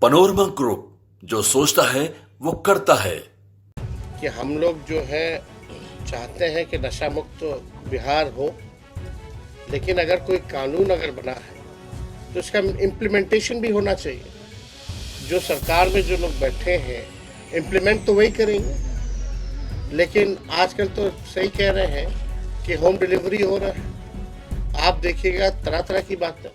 Panorama group, जो सोचता है वो करता है। कि हम लोग जो है चाहते हैं कि नशा मुक्त बिहार हो, लेकिन अगर कोई कानून अगर बना है तो इसका इम्प्लीमेंटेशन भी होना चाहिए। जो सरकार में जो लोग बैठे हैं इम्प्लीमेंट तो वही करेंगे, लेकिन आजकल तो सही कह रहे हैं कि होम डिलीवरी हो रहा है। आप देखिएगा तरह तरह की बातें।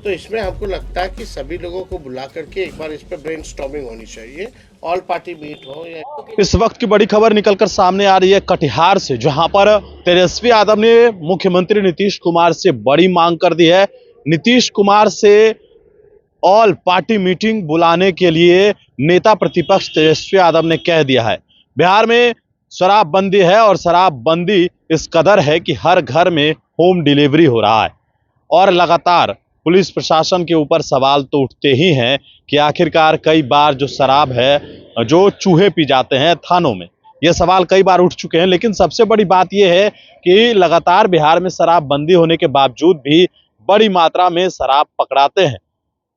तो इसमें हमको लगता है कि सभी लोगों को बुला करके एक बार इस पर ब्रेनस्टॉर्मिंग होनी चाहिए, ऑल पार्टी मीट हो या इस वक्त की बड़ी खबर निकलकर सामने आ रही है कटिहार से, जहां पर तेजस्वी यादव ने मुख्यमंत्री नीतीश कुमार से बड़ी मांग कर दी है। नीतीश कुमार से ऑल पार्टी मीटिंग बुलाने के लिए नेता प्रतिपक्ष तेजस्वी यादव ने कह दिया है। बिहार में शराबबंदी है और शराबबंदी इस कदर है कि हर घर में होम डिलीवरी हो रहा है और लगातार पुलिस प्रशासन के ऊपर सवाल तो उठते ही हैं कि आखिरकार कई बार जो शराब है जो चूहे पी जाते हैं थानों में, ये सवाल कई बार उठ चुके हैं। लेकिन सबसे बड़ी बात यह है कि लगातार बिहार में शराबबंदी होने के बावजूद भी बड़ी मात्रा में शराब पकड़ाते हैं।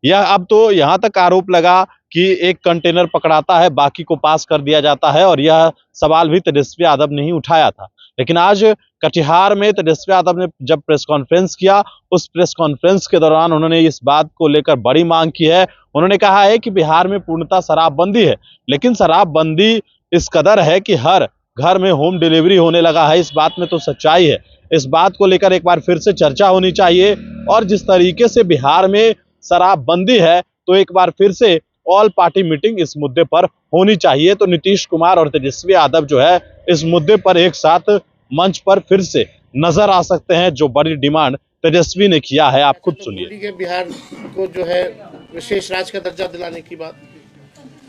यह अब तो यहां तक आरोप लगा कि एक कंटेनर पकड़ाता है, बाकी को पास कर दिया जाता है, और यह सवाल भी तेजस्वी यादव ने ही उठाया था। लेकिन आज कटिहार में तेजस्वी यादव ने जब प्रेस कॉन्फ्रेंस किया, उस प्रेस कॉन्फ्रेंस के दौरान उन्होंने इस बात को लेकर बड़ी मांग की है। उन्होंने कहा है कि बिहार में पूर्णतः शराबबंदी है, लेकिन शराबबंदी इस कदर है कि हर घर में होम डिलीवरी होने लगा है। इस बात में तो सच्चाई है। इस बात को लेकर एक बार फिर से चर्चा होनी चाहिए, और जिस तरीके से बिहार में शराबबंदी है तो एक बार फिर से ऑल पार्टी मीटिंग इस मुद्दे पर होनी चाहिए। तो नीतीश कुमार और तेजस्वी यादव जो है इस मुद्दे पर एक साथ मंच पर फिर से नजर आ सकते हैं। जो बड़ी डिमांड तेजस्वी ने किया है, आप खुद सुनिए। बिहार को जो है विशेष राज्य का दर्जा दिलाने की बात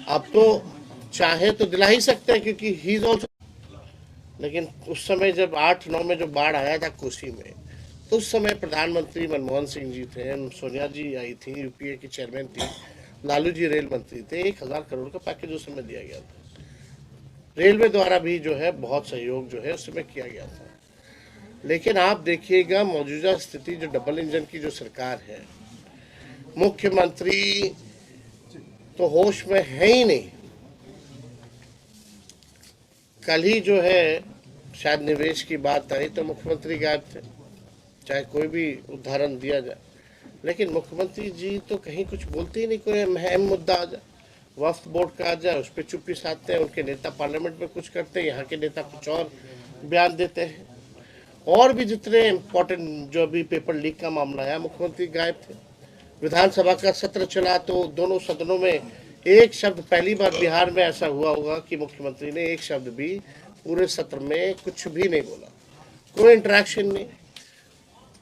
अब तो चाहे तो दिला ही सकते हैं, क्योंकि ही इज ऑल्सो। लेकिन उस समय जब 8-9 में जो बाढ़ आया था कोसी में, उस समय प्रधानमंत्री मनमोहन सिंह जी थे, सोनिया जी आई थी, यूपीए की चेयरमैन थी, लालू जी रेल मंत्री थे। 1000 करोड़ का पैकेज उस समय दिया गया था। रेलवे द्वारा भी जो है बहुत सहयोग जो है उस समय किया गया था। लेकिन आप देखिएगा मौजूदा स्थिति, जो डबल इंजन की जो सरकार है, मुख्यमंत्री तो होश में है ही नहीं। कल ही जो है शायद निवेश की बात आई तो मुख्यमंत्री गायब थे, चाहे कोई भी उदाहरण दिया जाए। लेकिन मुख्यमंत्री जी तो कहीं कुछ बोलते ही नहीं। कोई अहम मुद्दा आ जाए, वक्फ बोर्ड का आ जाए, उस पर चुप्पी साधते हैं। उनके नेता पार्लियामेंट में कुछ करते हैं, यहाँ के नेता कुछ और बयान देते हैं। और भी जितने इम्पोर्टेंट जो अभी पेपर लीक का मामला है, मुख्यमंत्री गायब थे। विधानसभा का सत्र चला तो दोनों सदनों में एक शब्द, पहली बार बिहार में ऐसा हुआ होगा कि मुख्यमंत्री ने एक शब्द भी पूरे सत्र में कुछ भी नहीं बोला, कोई इंटरेक्शन नहीं।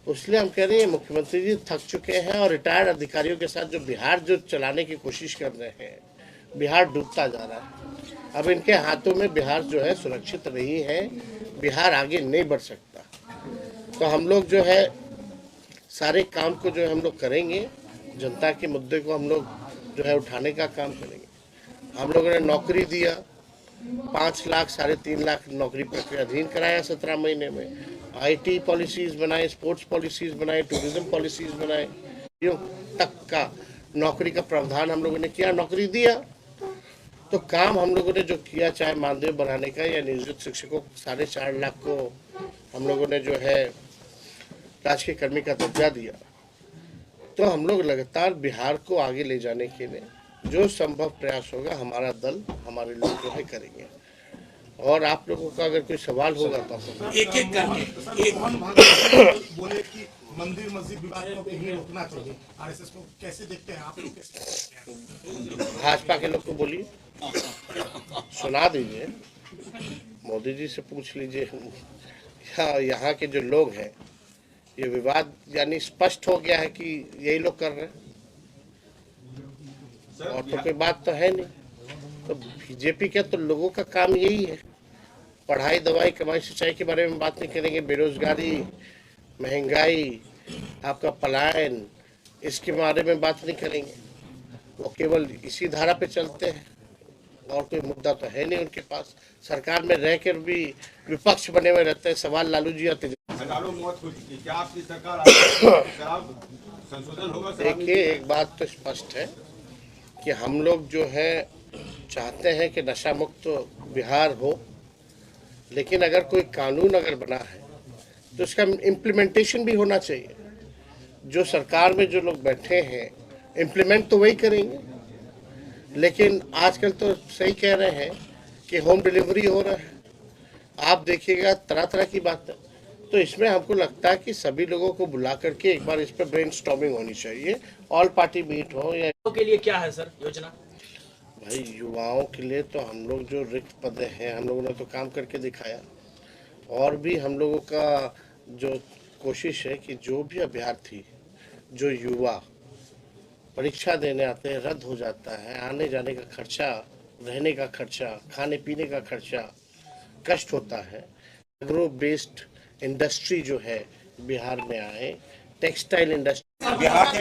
इसलिए हम कह रहे हैं मुख्यमंत्री जी थक चुके हैं, और रिटायर्ड अधिकारियों के साथ जो बिहार जो चलाने की कोशिश कर रहे हैं, बिहार डूबता जा रहा है। अब इनके हाथों में बिहार जो है सुरक्षित नहीं है, बिहार आगे नहीं बढ़ सकता। तो हम लोग जो है सारे काम को जो है हम लोग करेंगे, जनता के मुद्दे को हम लोग जो है उठाने का काम करेंगे। हम लोगों ने नौकरी दिया, 5 लाख 3.5 लाख नौकरी प्रक्रिया अधीन कराया 17 महीने में। आईटी पॉलिसीज बनाए, स्पोर्ट्स पॉलिसीज बनाए, टूरिज्म पॉलिसीज बनाए, यूं तक का नौकरी का प्रावधान हम लोगों ने किया, नौकरी दिया। तो काम हम लोगों ने जो किया, चाहे मानदेय बढ़ाने का या नियोजित शिक्षकों 4.5 लाख को हम लोगों ने जो है राजकीय कर्मी का दर्जा दिया। तो हम लोग लगातार बिहार को आगे ले जाने के लिए जो संभव प्रयास होगा, हमारा दल, हमारे लोग जो है करेंगे। और आप लोगों का अगर कोई सवाल होगा तो एक एक करके बोले कि मंदिर मस्जिद विवाद को कहीं रोकना चाहिए, आरएसएस को कैसे देखते हैं आप लोग? भाजपा के लोग को बोलिए, सुना दीजिए, मोदी जी से पूछ लीजिए। यहाँ के जो लोग हैं, ये विवाद यानी स्पष्ट हो गया है कि यही लोग कर रहे हैं, और तो कोई बात तो है नहीं। तो बीजेपी के तो लोगों का काम यही है, पढ़ाई, दवाई, कमाई, सिंचाई के बारे में बात नहीं करेंगे, बेरोजगारी, महंगाई, आपका पलायन, इसके बारे में बात नहीं करेंगे। वो केवल इसी धारा पे चलते हैं, और कोई मुद्दा तो है नहीं उनके पास। सरकार में रहकर भी विपक्ष बने हुए रहते हैं। सवाल लालू जी आते, क्या आपकी सरकार संशोधन होगा? देखिए, एक बात तो स्पष्ट है कि हम लोग जो है चाहते हैं कि नशा मुक्त बिहार हो, लेकिन अगर कोई कानून अगर बना है तो उसका इम्प्लीमेंटेशन भी होना चाहिए। जो सरकार में जो लोग बैठे हैं इम्प्लीमेंट तो वही करेंगे, लेकिन आजकल तो सही कह रहे हैं कि होम डिलीवरी हो रहा है, आप देखिएगा तरह तरह की बातें। तो इसमें हमको लगता है कि सभी लोगों को बुला करके एक बार इस पर ब्रेनस्टॉर्मिंग होनी चाहिए, ऑल पार्टी मीट हो या के लिए क्या है सर योजना? भाई युवाओं के लिए तो हम लोग जो रिक्त पद हैं हम लोगों ने तो काम करके दिखाया, और भी हम लोगों का जो कोशिश है कि जो भी अभ्यर्थी जो युवा परीक्षा देने आते हैं, रद्द हो जाता है, आने जाने का खर्चा, रहने का खर्चा, खाने पीने का खर्चा, कष्ट होता है। एग्रो बेस्ड इंडस्ट्री जो है बिहार में आए, टेक्सटाइल इंडस्ट्री। बिहार के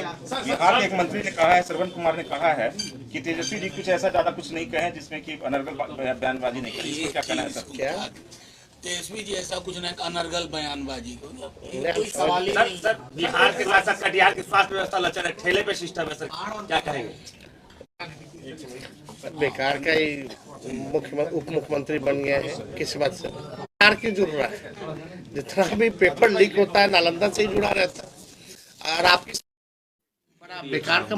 एक मंत्री ने कहा है, श्रवण कुमार ने कहा है कि तेजस्वी जी कुछ ऐसा ज्यादा कुछ नहीं कहे जिसमें कि अनर्गल बयानबाजी नहीं करी। इसको क्या कहना है सर? क्या तेजस्वी जी ऐसा कुछ नहीं, अनर्गल बयानबाजी को कोई सवाल ही सर सर बिहार के साथ साथ कटिहार की स्वास्थ्य व्यवस्था लचर है, ठेले पे सिस्टम है सर, क्या कहेंगे? बेकार का ही उप मुख्यमंत्री बन गया है, किस बात से बेकार क्यों जुड़ रहा है? जितना भी पेपर लीक होता है नालंदा से ही जुड़ा रहता है, और आपकी बड़ा बेकार का